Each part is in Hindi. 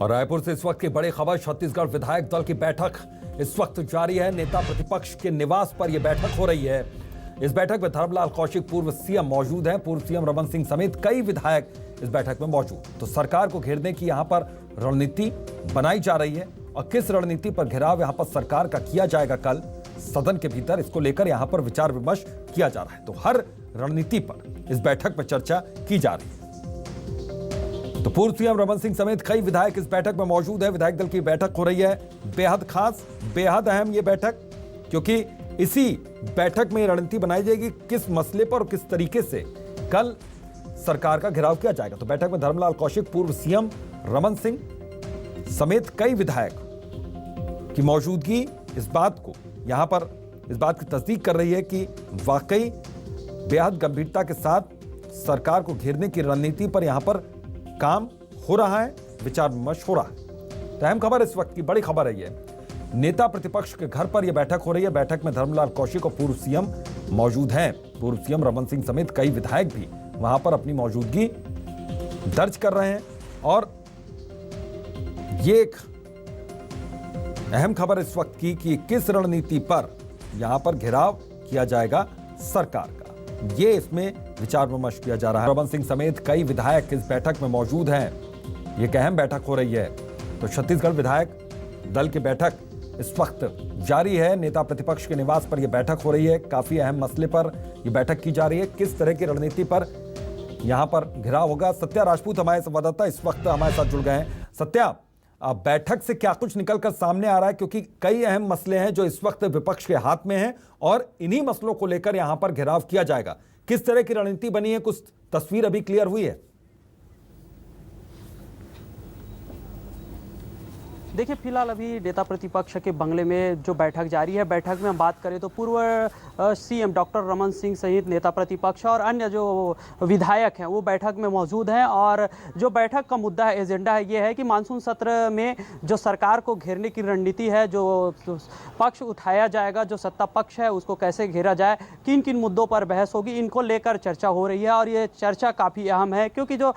और रायपुर से इस वक्त की बड़ी खबर, छत्तीसगढ़ विधायक दल की बैठक इस वक्त जारी है। नेता प्रतिपक्ष के निवास पर यह बैठक हो रही है। इस बैठक में धर्मलाल कौशिक पूर्व सीएम मौजूद हैं। पूर्व सीएम रमन सिंह समेत कई विधायक इस बैठक में मौजूद। तो सरकार को घेरने की यहां पर रणनीति बनाई जा रही है और किस रणनीति पर घेराव यहां पर सरकार का किया जाएगा कल सदन के भीतर, इसको लेकर यहां पर विचार विमर्श किया जा रहा है। तो हर रणनीति पर इस बैठक में चर्चा की जा रही है। तो पूर्व सीएम रमन सिंह समेत कई विधायक इस बैठक में मौजूद है। विधायक दल की बैठक हो रही है। बेहद खास, बेहद अहम ये बैठक, क्योंकि इसी बैठक में रणनीति बनाई जाएगी किस मसले पर और किस तरीके से कल सरकार का घेराव किया जाएगा। तो बैठक में धर्मलाल कौशिक, पूर्व सीएम रमन सिंह समेत कई विधायक की मौजूदगी इस बात की तस्दीक कर रही है कि वाकई बेहद गंभीरता के साथ सरकार को घेरने की रणनीति पर यहां पर काम हो रहा है, विचार विमर्श हो रहा है। तो अहम खबर इस वक्त की बड़ी खबर है, ये नेता प्रतिपक्ष के घर पर यह बैठक हो रही है। बैठक में धर्मलाल कौशिक और पूर्व सीएम मौजूद हैं। पूर्व सीएम रमन सिंह समेत कई विधायक भी वहां पर अपनी मौजूदगी दर्ज कर रहे हैं। और ये एक अहम खबर इस वक्त की कि किस रणनीति पर यहां पर घेराव किया जाएगा सरकार का, ये इसमें विचार विमर्श किया जा रहा है। रमन सिंह समेत कई विधायक इस बैठक में मौजूद हैं। ये एक अहम बैठक हो रही है। तो छत्तीसगढ़ विधायक दल की बैठक इस वक्त जारी है। नेता प्रतिपक्ष के निवास पर यह बैठक हो रही है। काफी अहम मसले पर यह बैठक की जा रही है। किस तरह की रणनीति पर यहां पर घेराव होगा। सत्या राजपूत हमारे संवाददाता इस वक्त हमारे साथ जुड़ गए हैं। सत्या, बैठक से क्या कुछ निकलकर सामने आ रहा है, क्योंकि कई अहम मसले हैं जो इस वक्त विपक्ष के हाथ में हैं और इन्हीं मसलों को लेकर यहां पर घेराव किया जाएगा। किस तरह की रणनीति बनी है, कुछ तस्वीर अभी क्लियर हुई है? देखिए, फिलहाल अभी नेता प्रतिपक्ष के बंगले में जो बैठक जारी है, बैठक में हम बात करें तो पूर्व सीएम डॉक्टर रमन सिंह सहित नेता प्रतिपक्ष और अन्य जो विधायक हैं वो बैठक में मौजूद हैं। और जो बैठक का मुद्दा है, एजेंडा है, ये है कि मानसून सत्र में जो सरकार को घेरने की रणनीति है, जो पक्ष उठाया जाएगा, जो सत्ता पक्ष है उसको कैसे घेरा जाए, किन किन मुद्दों पर बहस होगी, इनको लेकर चर्चा हो रही है। और ये चर्चा काफ़ी अहम है, क्योंकि जो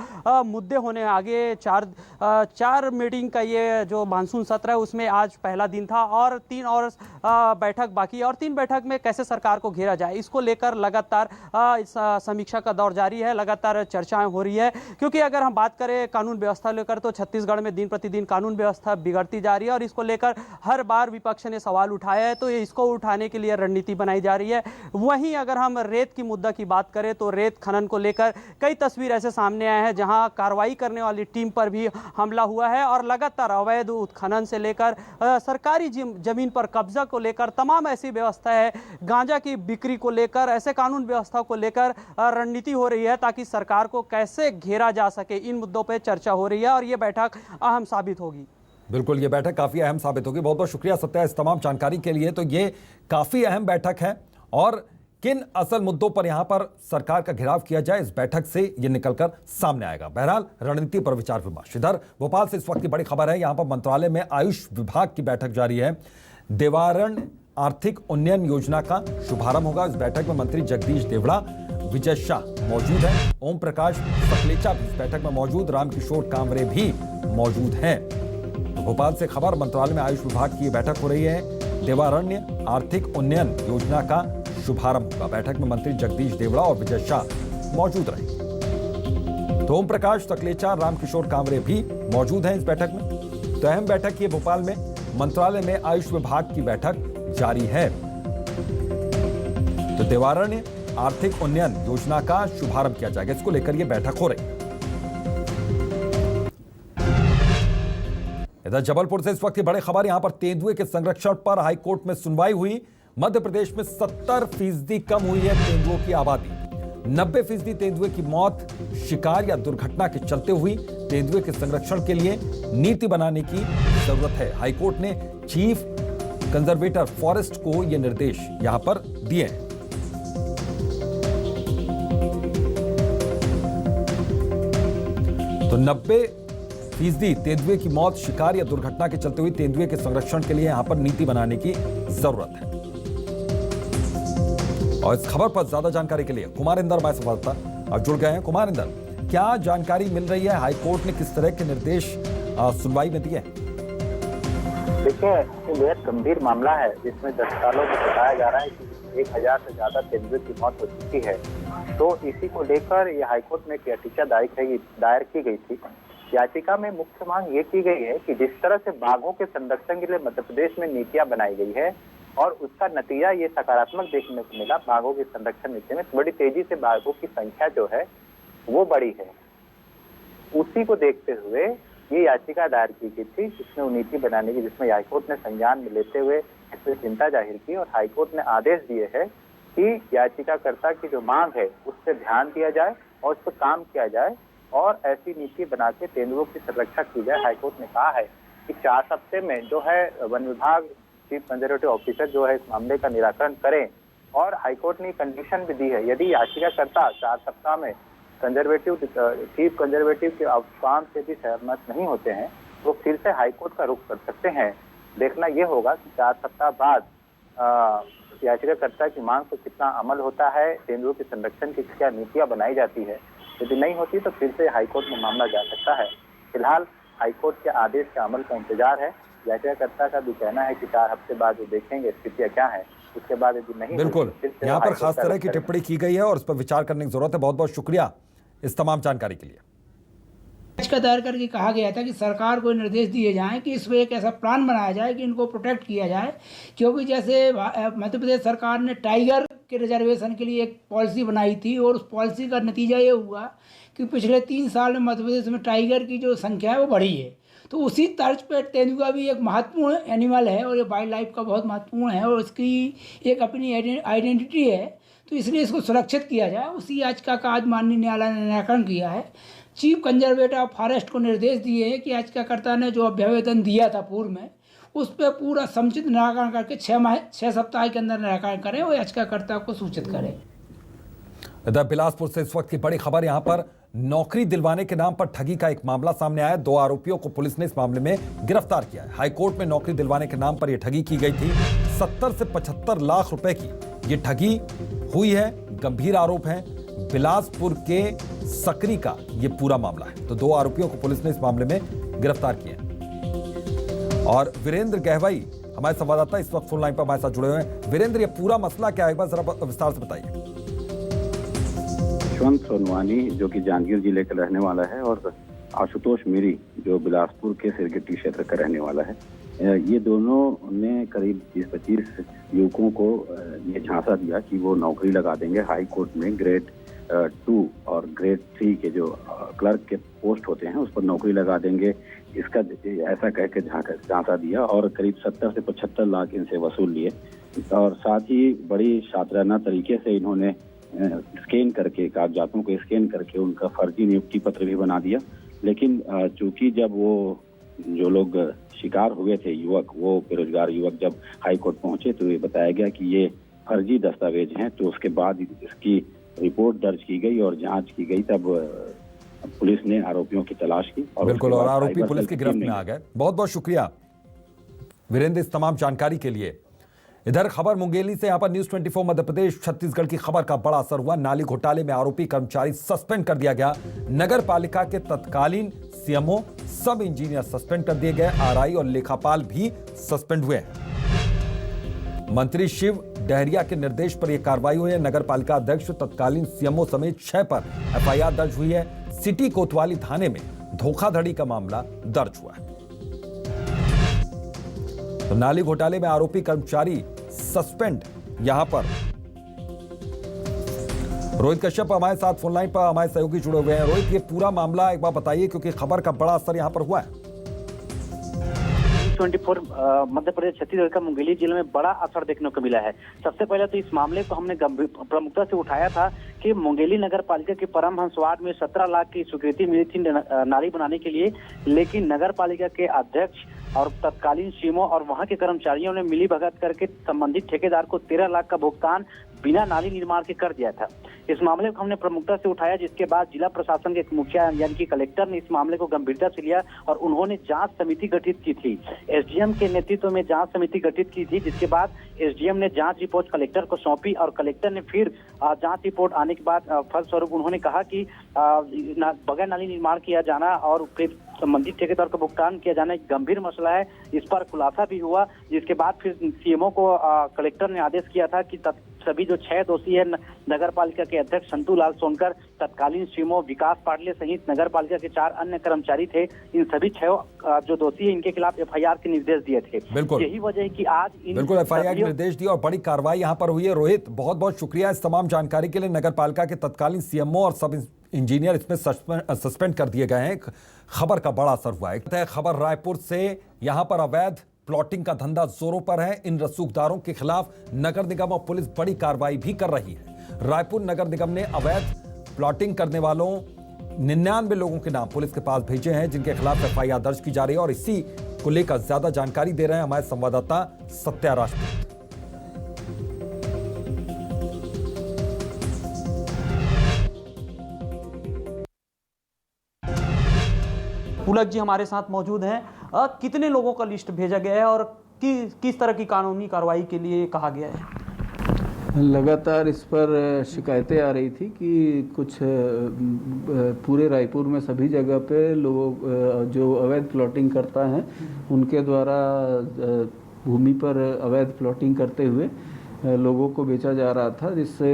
मुद्दे होने आगे चार मीटिंग का ये जो मानसून सत्र है उसमें आज पहला दिन था और 3 और बैठक बाकी है। और 3 बैठक में कैसे सरकार को घेरा जाए, इसको लेकर लगातार समीक्षा का दौर जारी है, लगातार चर्चाएं हो रही है। क्योंकि अगर हम बात करें कानून व्यवस्था लेकर, तो छत्तीसगढ़ में दिन प्रतिदिन कानून व्यवस्था बिगड़ती जा रही है और इसको लेकर हर बार विपक्ष ने सवाल उठाया है। तो इसको उठाने के लिए रणनीति बनाई जा रही है। वहीं अगर हम रेत की मुद्दा की बात करें तो रेत खनन को लेकर कई तस्वीर ऐसे सामने आए हैं जहां कार्रवाई करने वाली टीम पर भी हमला हुआ है और लगातार अवैध खनन से लेकर सरकारी जमीन पर कब्जा को लेकर तमाम ऐसी व्यवस्था है, गांजा की बिक्री को लेकर, ऐसे कानून व्यवस्था को लेकर रणनीति हो रही है ताकि सरकार को कैसे घेरा जा सके। इन मुद्दों पर चर्चा हो रही है और ये बैठक अहम साबित होगी। बिल्कुल, ये बैठक काफी अहम साबित होगी। बहुत बहुत शुक्रिया सत्या इस तमाम जानकारी के लिए। तो ये काफी अहम बैठक है और किन असल मुद्दों पर यहां पर सरकार का घेराव किया जाए, इस बैठक से ये निकलकर सामने आएगा। बहरहाल रणनीति पर विचार विमर्श। इधर भोपाल से इस वक्त की बड़ी खबर है। यहां पर मंत्रालय में आयुष विभाग की बैठक जारी है। देवारण्य आर्थिक उन्नयन योजना का शुभारंभ होगा। इस बैठक में मंत्री जगदीश देवड़ा, विजय शाह मौजूद है, ओम प्रकाश सकलेचा भी इस बैठक में मौजूद, रामकिशोर कांवरे भी मौजूद हैं। तो भोपाल से खबर, मंत्रालय में आयुष विभाग की बैठक हो रही है। देवारण्य आर्थिक उन्नयन योजना का शुभारंभ होगा। बैठक में मंत्री जगदीश देवड़ा और विजय शाह मौजूद रहे। तो ओम प्रकाश सकलेचा, रामकिशोर कांवरे भी मौजूद हैं इस बैठक में। तो अहम बैठक ये भोपाल में मंत्रालय में आयुष विभाग की बैठक जारी है। तो देवारण्य आर्थिक उन्नयन योजना का शुभारंभ किया जाएगा, इसको लेकर यह बैठक हो रही है। इधर जबलपुर से इस वक्त की बड़ी खबर, यहां पर तेंदुए के संरक्षण पर हाईकोर्ट में सुनवाई हुई। मध्य प्रदेश में 70% कम हुई है तेंदुओं की आबादी। 90% तेंदुए की मौत शिकार या दुर्घटना के चलते हुई। तेंदुए के संरक्षण के लिए नीति बनाने की जरूरत है। हाईकोर्ट ने चीफ कंजर्वेटर फॉरेस्ट को यह निर्देश यहां पर दिए हैं। तो 90% तेंदुए की मौत शिकार या दुर्घटना के चलते हुई। तेंदुए के संरक्षण के लिए यहां पर नीति बनाने की जरूरत है। और इस खबर पर ज्यादा जानकारी के लिए कुमार इंदर हमारे संवाददाता जुड़ गए हैं। कुमार इंदर, क्या जानकारी मिल रही है? हाईकोर्ट ने किस तरह के निर्देश सुनवाई में दिए। देखिए, ये बेहद गंभीर मामला है जिसमें 10 सालों में बताया जा रहा है कि 1000 से ज्यादा तेंदुए की मौत हो चुकी है। तो इसी को लेकर ये हाईकोर्ट में एक याचिका दायर की गई थी। याचिका में मुख्य मांग ये की गई है कि जिस तरह से बाघों के संरक्षण के लिए मध्य प्रदेश में नीतियां बनाई गई है और उसका नतीजा ये सकारात्मक देखने को मिला, बाघों की संरक्षण नीति में बड़ी तेजी से बाघों की संख्या जो है वो बढ़ी है। उसी को देखते हुए ये याचिका दायर की गई थी जिसमें वो नीति बनाने की, जिसमें हाईकोर्ट ने संज्ञान में लेते हुए इस पर चिंता जाहिर की और हाईकोर्ट ने आदेश दिए है कि याचिकाकर्ता की जो मांग है उस पर ध्यान दिया जाए और उस पर काम किया जाए और ऐसी नीति बना के तेंदुओं की संरक्षा की जाए। हाईकोर्ट ने कहा है कि 4 हफ्ते में जो है वन विभाग चीफ कंजर्वेटिव ऑफिसर जो है इस मामले का निराकरण करें और हाईकोर्ट ने कंडीशन भी दी है, यदि याचिकाकर्ता 4 सप्ताह में चीफ कंजर्वेटिव के काम से भी सहमत नहीं होते हैं तो फिर से हाईकोर्ट का रुख कर सकते हैं। देखना यह होगा कि 4 सप्ताह बाद याचिकाकर्ता की मांग पर कितना अमल होता है, तेंदुओं के संरक्षण की क्या नीतियां बनाई जाती है। यदि नहीं होती तो फिर से हाईकोर्ट में मामला जा सकता है। फिलहाल हाईकोर्ट के आदेश के अमल का इंतजार है। याचिकाकर्ता का भी कहना है कि 4 हफ्ते बाद वो देखेंगे स्थितियां क्या है, उसके बाद यदि नहीं बिल्कुल यहाँ पर खास तरह की टिप्पणी की गई है और उस पर विचार करने की जरूरत है। बहुत बहुत शुक्रिया इस तमाम जानकारी के लिए। याचिका दायर करके कहा गया था कि सरकार को निर्देश दिए जाएं कि इस पर एक ऐसा प्लान बनाया जाए कि इनको प्रोटेक्ट किया जाए, क्योंकि जैसे मध्य प्रदेश सरकार ने टाइगर के रिजर्वेशन के लिए एक पॉलिसी बनाई थी और उस पॉलिसी का नतीजा ये हुआ कि पिछले 3 साल में मध्य प्रदेश में टाइगर की जो संख्या है वो बढ़ी है। तो उसी तर्ज पर तेंदुआ भी एक महत्वपूर्ण एनिमल है और ये वाइल्ड लाइफ का बहुत महत्वपूर्ण है और उसकी एक अपनी आइडेंटिटी है, तो इसलिए इसको सुरक्षित किया जाए। उसी याचिका का आज माननीय न्यायालय ने निराकरण किया है। चीफ कंजर्वेटर ऑफ फॉरेस्ट को निर्देश दिए हैं कि याचिकाकर्ता ने जो अभ्यावेदन दिया था पूर्व में उस पर पूरा समुचित निराकरण करके 6 सप्ताह के अंदर निराकरण करें और याचिकाकर्ता को सूचित करें। इधर बिलासपुर से इस वक्त की बड़ी खबर, यहां पर नौकरी दिलवाने के नाम पर ठगी का एक मामला सामने आया। 2 आरोपियों को पुलिस ने इस मामले में गिरफ्तार किया है। हाईकोर्ट में नौकरी दिलवाने के नाम पर यह ठगी की गई थी। 70 से 75 लाख रुपए की ये ठगी हुई है। गंभीर आरोप है। बिलासपुर के सकरी का ये पूरा मामला है। तो 2 आरोपियों को पुलिस ने इस मामले में गिरफ्तार किया। और वीरेंद्र गहवाई हमारे संवाददाता इस वक्त फोन लाइन पर हमारे साथ जुड़े हुए हैं। वीरेंद्र, ये पूरा मसला क्या है, एक बार जरा विस्तार से बताइए। यशवंत सोनवानी जो कि जांजगीर जिले का रहने वाला है और आशुतोष मीरी जो बिलासपुर के सिरगिट्टी क्षेत्र का रहने वाला है, ये दोनों ने करीब 20-25 युवकों को ये झांसा दिया कि वो नौकरी लगा देंगे। हाई कोर्ट में ग्रेड 2 और ग्रेड 3 के जो क्लर्क के पोस्ट होते हैं उस पर नौकरी लगा देंगे, इसका ऐसा कह के झांसा दिया और करीब 70 से 75 लाख इनसे वसूल लिए। और साथ ही बड़ी शातिराना तरीके से इन्होंने स्कैन करके कागजातों को स्कैन करके उनका फर्जी नियुक्ति पत्र भी बना दिया। लेकिन चूंकि जब वो जो लोग शिकार हुए थे युवक, वो बेरोजगार युवक जब हाई कोर्ट पहुंचे तो ये बताया गया कि ये फर्जी दस्तावेज हैं। तो उसके बाद इसकी रिपोर्ट दर्ज की गई और जांच की गई, तब पुलिस ने आरोपियों की तलाश की और बिल्कुल, और आरोपी पुलिस की गिरफ्त में आ गए। बहुत बहुत शुक्रिया वीरेंद्र इस तमाम जानकारी के लिए। इधर खबर मुंगेली से, यहाँ पर न्यूज 24 मध्य प्रदेश छत्तीसगढ़ की खबर का बड़ा असर हुआ। नाली घोटाले में आरोपी कर्मचारी सस्पेंड कर दिया गया। नगर पालिका के तत्कालीन सीएमओ, सब इंजीनियर सस्पेंड कर दिए गए। आरआई और लेखापाल भी सस्पेंड हुए हैं। मंत्री शिव डहरिया के निर्देश पर यह कार्रवाई हुई है। नगर पालिका अध्यक्ष, तत्कालीन सीएमओ समेत 6 पर एफआईआर दर्ज हुई है। सिटी कोतवाली थाने में धोखाधड़ी का मामला दर्ज हुआ है। तो नाली घोटाले में आरोपी कर्मचारी सस्पेंड। यहां पर रोहित कश्यप हमारे साथ फोन लाइन पर हमारे सहयोगी जुड़े हुए हैं। रोहित, ये पूरा मामला एक बार बताइए क्योंकि खबर का बड़ा असर यहां पर हुआ है। 24 मध्य प्रदेश छत्तीसगढ़ का मुंगेली जिले में बड़ा असर देखने को मिला है। सबसे पहले तो इस मामले को हमने प्रमुखता से उठाया था कि मुंगेली नगर पालिका के परमहंस वार्ड में 17 लाख की स्वीकृति मिली थी नाली बनाने के लिए, लेकिन नगर पालिका के अध्यक्ष और तत्कालीन सीएमओ और वहां के कर्मचारियों ने मिलीभगत करके संबंधित ठेकेदार को 13 लाख का भुगतान बिना नाली निर्माण के कर दिया था। इस मामले को हमने प्रमुखता से उठाया, जिसके बाद जिला प्रशासन के मुखिया यानी कि कलेक्टर ने इस मामले को गंभीरता से लिया और उन्होंने जांच समिति गठित की थी। एसडीएम के नेतृत्व में जांच समिति गठित की थी, जिसके बाद एसडीएम ने जांच रिपोर्ट कलेक्टर को सौंपी और कलेक्टर ने फिर जांच रिपोर्ट आने के बाद फलस्वरूप उन्होंने कहा कि बगैर नाली निर्माण किया जाना और फिर संबंधित ठेकेदार को भुगतान किया जाना एक गंभीर मसला है। इस पर खुलासा भी हुआ, जिसके बाद फिर सीएमओ को कलेक्टर ने आदेश किया था कि सभी जो 6 दोषी है, नगर पालिका के अध्यक्ष संतू लाल सोनकर, तत्कालीन सीएमओ विकास पाटले सहित नगर पालिका के 4 अन्य कर्मचारी थे, इन सभी 6 जो दोषी है इनके खिलाफ एफआईआर के निर्देश दिए थे। बिल्कुल, यही वजह है कि आज बिल्कुल एफआईआर के निर्देश दिए और बड़ी कार्रवाई यहाँ पर हुई है। रोहित, बहुत बहुत शुक्रिया इस तमाम जानकारी के लिए। नगर पालिका के तत्कालीन सीएमओ और सब इंजीनियर इसमें सस्पेंड कर दिए गए हैं। खबर का बड़ा असर हुआ है। खबर रायपुर से, यहाँ पर अवैध प्लॉटिंग का धंधा जोरों पर है। इन रसूखदारों के खिलाफ नगर निगम और पुलिस बड़ी कार्रवाई भी कर रही है। रायपुर नगर निगम ने अवैध प्लॉटिंग करने वालों 99 लोगों के नाम पुलिस के पास भेजे हैं, जिनके खिलाफ एफआईआर दर्ज की जा रही है। और इसी को लेकर ज्यादा जानकारी दे रहे हैं हमारे संवाददाता सत्या राजपूत। पुलक जी हमारे साथ मौजूद हैं। कितने लोगों का लिस्ट भेजा गया है और किस तरह की कानूनी कार्रवाई के लिए कहा गया है? लगातार इस पर शिकायतें आ रही थी कि कुछ पूरे रायपुर में सभी जगह पे लोग जो अवैध प्लॉटिंग करता है उनके द्वारा भूमि पर अवैध प्लॉटिंग करते हुए लोगों को बेचा जा रहा था, जिससे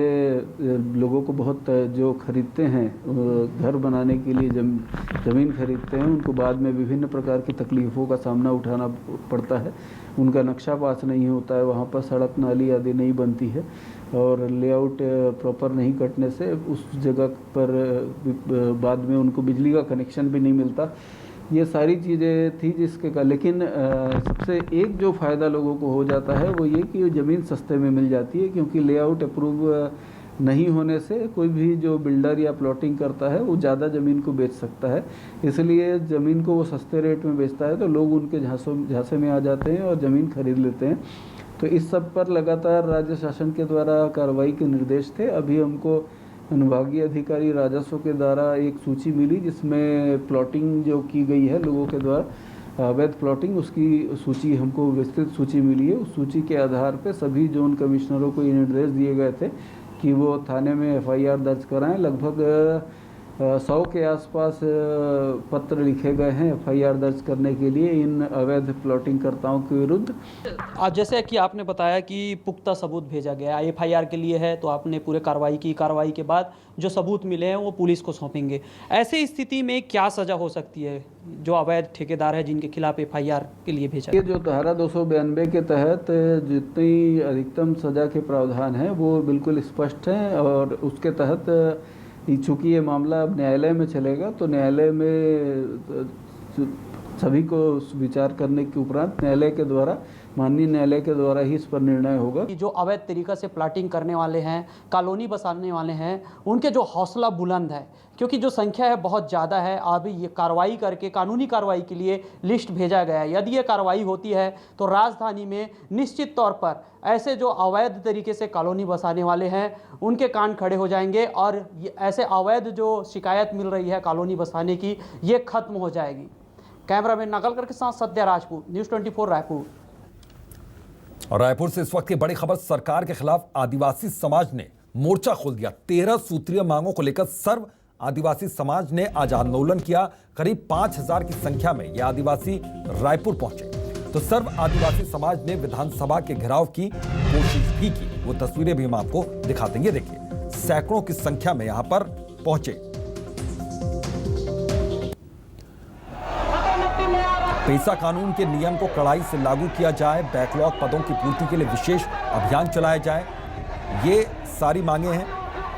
लोगों को बहुत जो खरीदते हैं घर बनाने के लिए ज़मीन खरीदते हैं, उनको बाद में विभिन्न प्रकार की तकलीफ़ों का सामना उठाना पड़ता है। उनका नक्शा पास नहीं होता है, वहाँ पर सड़क नाली आदि नहीं बनती है और लेआउट प्रॉपर नहीं कटने से उस जगह पर बाद में उनको बिजली का कनेक्शन भी नहीं मिलता। ये सारी चीज़ें थी जिसके का, लेकिन सबसे एक जो फ़ायदा लोगों को हो जाता है वो ये कि ज़मीन सस्ते में मिल जाती है, क्योंकि लेआउट अप्रूव नहीं होने से कोई भी जो बिल्डर या प्लॉटिंग करता है वो ज़्यादा ज़मीन को बेच सकता है। इसलिए ज़मीन को वो सस्ते रेट में बेचता है तो लोग उनके झांसे में आ जाते हैं और ज़मीन खरीद लेते हैं। तो इस सब पर लगातार राज्य शासन के द्वारा कार्रवाई के निर्देश थे। अभी हमको अनुभागीय अधिकारी राजस्व के द्वारा एक सूची मिली जिसमें प्लॉटिंग जो की गई है लोगों के द्वारा अवैध प्लॉटिंग, उसकी सूची हमको विस्तृत सूची मिली है। उस सूची के आधार पर सभी जोन कमिश्नरों को ये निर्देश दिए गए थे कि वो थाने में एफआईआर दर्ज कराएं। लगभग 100 के आसपास पत्र लिखे गए हैं एफआईआर दर्ज करने के लिए इन अवैध प्लॉटिंग कर्ताओं के विरुद्ध। आज जैसे कि आपने बताया कि पुख्ता सबूत भेजा गया एफआईआर के लिए है, तो आपने पूरे कार्रवाई की, कार्रवाई के बाद जो सबूत मिले हैं वो पुलिस को सौंपेंगे। ऐसे स्थिति में क्या सजा हो सकती है जो अवैध ठेकेदार है जिनके खिलाफ एफआईआर के लिए भेजा? ये जो धारा 292 के तहत जितनी अधिकतम सजा के प्रावधान हैं वो बिल्कुल स्पष्ट हैं और उसके तहत चूँकि ये मामला अब न्यायालय में चलेगा तो न्यायालय में सभी को विचार करने के उपरांत न्यायालय के द्वारा, माननीय न्यायालय के द्वारा ही इस पर निर्णय होगा। जो अवैध तरीका से प्लाटिंग करने वाले हैं, कॉलोनी बसाने वाले हैं, उनके जो हौसला बुलंद है, क्योंकि जो संख्या है बहुत ज़्यादा है। अभी ये कार्रवाई करके कानूनी कार्रवाई के लिए लिस्ट भेजा गया है। यदि ये कार्रवाई होती है तो राजधानी में निश्चित तौर पर ऐसे जो अवैध तरीके से कॉलोनी बसाने वाले हैं उनके कान खड़े हो जाएंगे और ऐसे अवैध जो शिकायत मिल रही है कॉलोनी बसाने की, ये खत्म हो जाएगी। कैमरामैन नागलकर के साथ सत्या राजपूत, न्यूज़ 24 रायपुर। और रायपुर से इस वक्त की बड़ी खबर, सरकार के खिलाफ आदिवासी समाज ने मोर्चा खोल दिया। 13 सूत्रीय मांगों को लेकर सर्व आदिवासी समाज ने आज आंदोलन किया। करीब 5000 की संख्या में ये आदिवासी रायपुर पहुंचे। तो सर्व आदिवासी समाज ने विधानसभा के घेराव की कोशिश भी की। वो तस्वीरें भी हम आपको दिखा देंगे। देखिए, सैकड़ों की संख्या में यहां पर पहुंचे। पेसा कानून के नियम को कड़ाई से लागू किया जाए, बैकलॉग पदों की पूर्ति के लिए विशेष अभियान चलाया जाए, ये सारी मांगे हैं।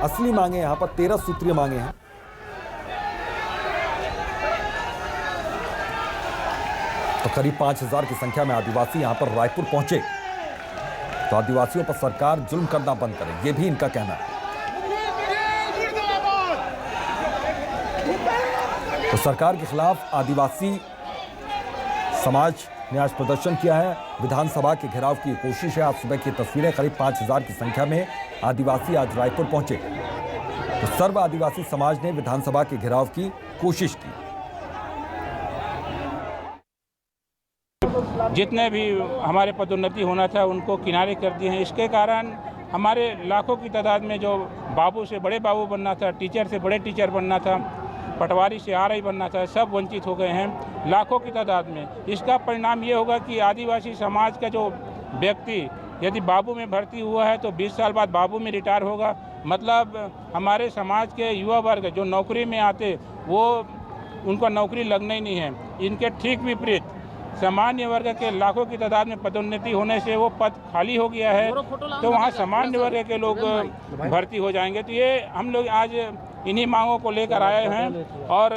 असली मांगे यहां पर 13 सूत्रीय मांगे हैं। तो करीब 5000 की संख्या में आदिवासी यहां पर रायपुर पहुंचे। तो आदिवासियों पर सरकार जुल्म करना बंद करे, ये भी इनका कहना है। तो सरकार के खिलाफ आदिवासी समाज ने आज प्रदर्शन किया है। विधानसभा के घेराव की कोशिश है। आज सुबह की तस्वीरें, करीब 5000 की संख्या में आदिवासी आज रायपुर पहुंचे। तो सर्व आदिवासी समाज ने विधानसभा के घेराव की कोशिश की। जितने भी हमारे पदोन्नति होना था उनको किनारे कर दिए हैं। इसके कारण हमारे लाखों की तादाद में जो बाबू से बड़े बाबू बनना था, टीचर से बड़े टीचर बनना था, पटवारी से आरआई बनना चाहे, सब वंचित हो गए हैं लाखों की तादाद में। इसका परिणाम ये होगा कि आदिवासी समाज का जो व्यक्ति यदि बाबू में भर्ती हुआ है तो 20 साल बाद बाबू में रिटायर होगा। मतलब हमारे समाज के युवा वर्ग जो नौकरी में आते वो उनको नौकरी लगना ही नहीं है। इनके ठीक विपरीत सामान्य वर्ग के लाखों की तादाद में पदोन्नति होने से वो पद खाली हो गया है, तो वहाँ सामान्य वर्ग के लोग भर्ती हो जाएंगे। तो ये हम लोग आज इन्हीं मांगों को लेकर आए हैं और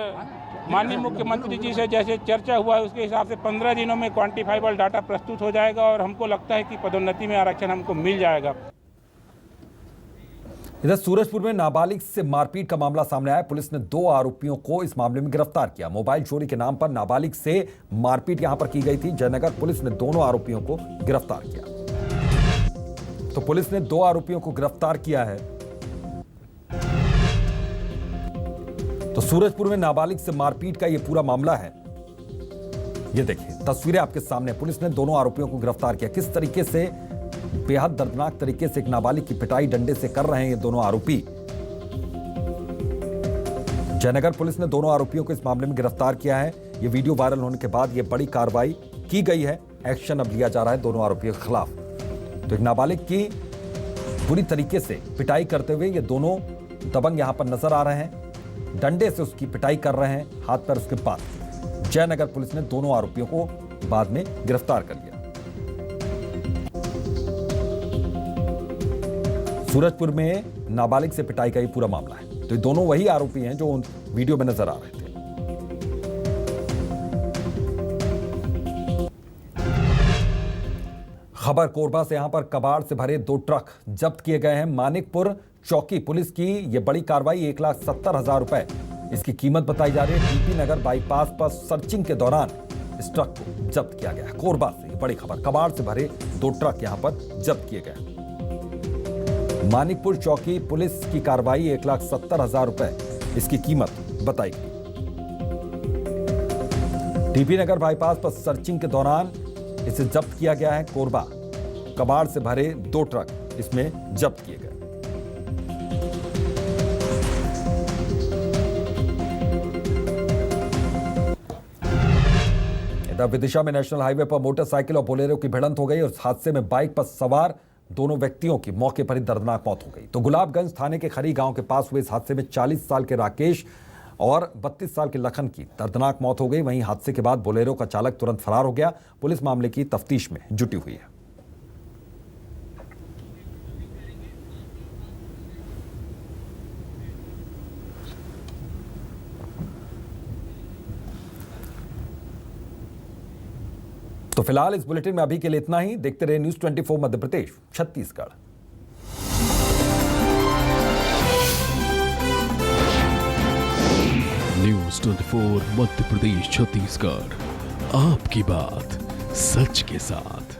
माननीय मुख्यमंत्री जी से जैसे चर्चा हुआ है उसके हिसाब से 15 दिनों में क्वांटिफाइबल डाटा प्रस्तुत हो जाएगा और हमको लगता है कि पदोन्नति में आरक्षण हमको मिल जाएगा। इधर सूरजपुर में नाबालिग से मारपीट का मामला सामने आया। पुलिस ने 2 आरोपियों को इस मामले में गिरफ्तार किया। मोबाइल चोरी के नाम पर नाबालिग से मारपीट यहां पर की गई थी। जयनगर पुलिस ने दोनों आरोपियों को गिरफ्तार किया। तो पुलिस ने 2 आरोपियों को गिरफ्तार किया है। तो सूरजपुर में नाबालिग से मारपीट का यह पूरा मामला है। ये देखिए तस्वीरें आपके सामने। पुलिस ने दोनों आरोपियों को गिरफ्तार किया। किस तरीके से बेहद दर्दनाक तरीके से एक नाबालिग की पिटाई डंडे से कर रहे हैं ये दोनों आरोपी। जयनगर पुलिस ने दोनों आरोपियों को इस मामले में गिरफ्तार किया है। ये वीडियो वायरल होने के बाद ये बड़ी कार्रवाई की गई है। एक्शन अब लिया जा रहा है दोनों आरोपियों के खिलाफ। तो एक नाबालिग की बुरी तरीके से पिटाई करते हुए ये दोनों दबंग यहां पर नजर आ रहे हैं। डंडे से उसकी पिटाई कर रहे हैं, हाथ पैर उसके बाद। जयनगर पुलिस ने दोनों आरोपियों को बाद में गिरफ्तार कर लिया। सूरजपुर में नाबालिग से पिटाई का ये पूरा मामला है। तो ये दोनों वही आरोपी हैं जो उन वीडियो में नजर आ रहे थे। खबर कोरबा से, यहां पर कबाड़ से भरे 2 ट्रक जब्त किए गए हैं। मानिकपुर चौकी पुलिस की यह बड़ी कार्रवाई, 1,70,000 रुपए इसकी कीमत बताई जा रही है। टीपी नगर बाईपास पर सर्चिंग के दौरान इस ट्रक को जब्त किया गया है। कोरबा से ये बड़ी खबर, कबाड़ से भरे 2 ट्रक यहां पर जब्त किए गए। मानिकपुर चौकी पुलिस की कार्रवाई, 1,70,000 रुपए इसकी कीमत बताई गई। टीपी नगर बाईपास पर सर्चिंग के दौरान इसे जब्त किया गया है। कोरबा कबाड़ से भरे 2 ट्रक इसमें जब्त किए गए। इधर विदिशा में नेशनल हाईवे पर मोटरसाइकिल और बोलेरो की भिड़ंत हो गई और इस हादसे में बाइक पर सवार दोनों व्यक्तियों की मौके पर ही दर्दनाक मौत हो गई। तो गुलाबगंज थाने के खरी गांव के पास हुए इस हादसे में 40 साल के राकेश और 32 साल के लखन की दर्दनाक मौत हो गई। वहीं हादसे के बाद बोलेरो का चालक तुरंत फरार हो गया। पुलिस मामले की तफ्तीश में जुटी हुई है। तो फिलहाल इस बुलेटिन में अभी के लिए इतना ही। देखते रहे न्यूज़ 24 मध्य प्रदेश छत्तीसगढ़। न्यूज़ 24 मध्य प्रदेश छत्तीसगढ़, आपकी बात सच के साथ।